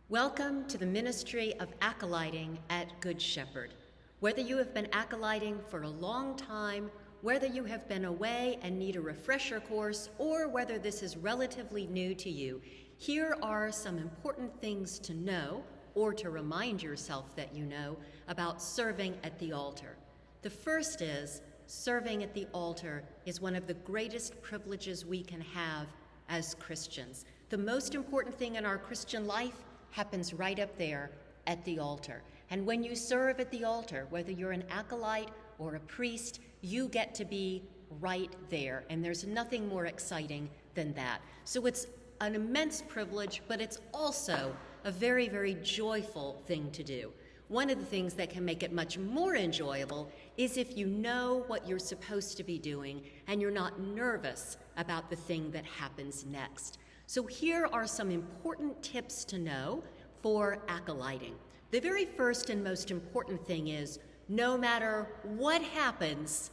Welcome to the ministry of Acolyting at Good Shepherd. Whether you have been acolyting for a long time, whether you have been away and need a refresher course, or whether this is relatively new to you, here are some important things to know, or to remind yourself that you know, about serving at the altar. The first is, serving at the altar is one of the greatest privileges we can have as Christians. The most important thing in our Christian life happens right up there at the altar. And when you serve at the altar, whether you're an acolyte or a priest, you get to be right there. And there's nothing more exciting than that. So it's an immense privilege, but it's also a very, very joyful thing to do. One of the things that can make it much more enjoyable is if you know what you're supposed to be doing and you're not nervous about the thing that happens next. So here are some important tips to know for acolyting. The very first and most important thing is, no matter what happens,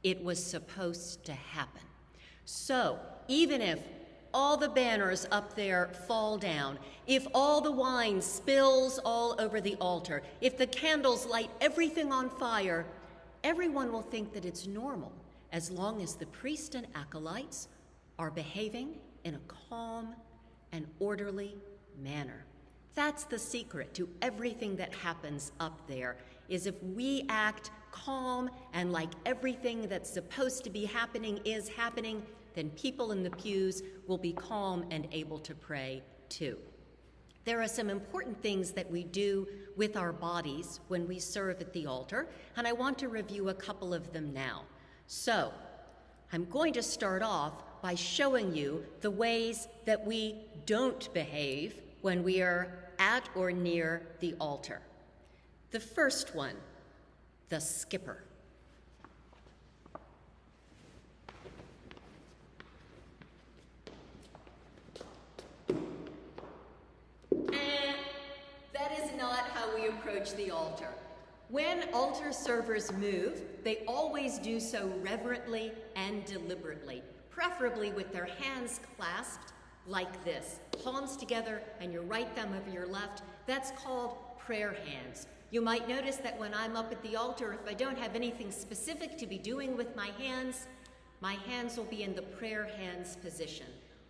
it was supposed to happen. So even if all the banners up there fall down, if all the wine spills all over the altar, if the candles light everything on fire, everyone will think that it's normal, as long as the priest and acolytes are behaving in a calm and orderly manner. That's the secret to everything that happens up there, is if we act calm and like everything that's supposed to be happening is happening, then people in the pews will be calm and able to pray too. There are some important things that we do with our bodies when we serve at the altar, and I want to review a couple of them now. So, I'm going to start off by showing you the ways that we don't behave when we are at or near the altar. The first one, the skipper. That is not how we approach the altar. When altar servers move, they always do so reverently and deliberately, preferably with their hands clasped like this, palms together and your right thumb over your left. That's called prayer hands. You might notice that when I'm up at the altar, if I don't have anything specific to be doing with my hands will be in the prayer hands position.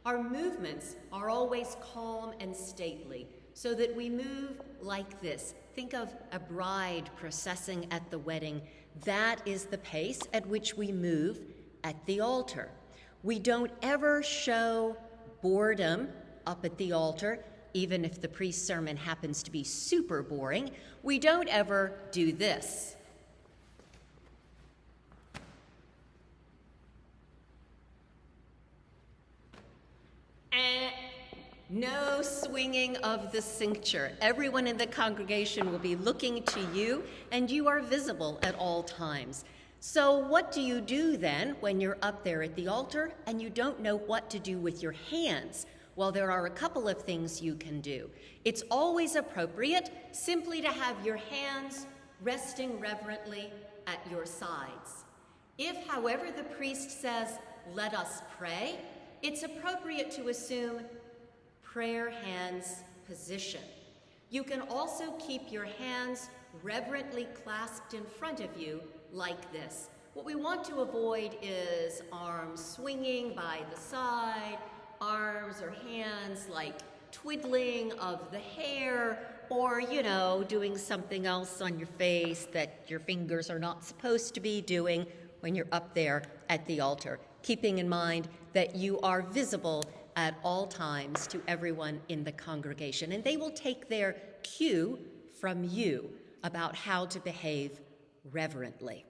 Our movements are always calm and stately, so that we move like this. Think of a bride processing at the wedding. That is the pace at which we move at the altar. We don't ever show boredom up at the altar, even if the priest's sermon happens to be super boring. We don't ever do this. No swinging of the cincture. Everyone in the congregation will be looking to you, and you are visible at all times. So what do you do then when you're up there at the altar and you don't know what to do with your hands? Well, there are a couple of things you can do. It's always appropriate simply to have your hands resting reverently at your sides. If, however, the priest says, "Let us pray," it's appropriate to assume prayer hands position. You can also keep your hands reverently clasped in front of you like this. What we want to avoid is arms swinging by the side, arms or hands like twiddling of the hair, or, doing something else on your face that your fingers are not supposed to be doing when you're up there at the altar, keeping in mind that you are visible at all times to everyone in the congregation, and they will take their cue from you about how to behave reverently.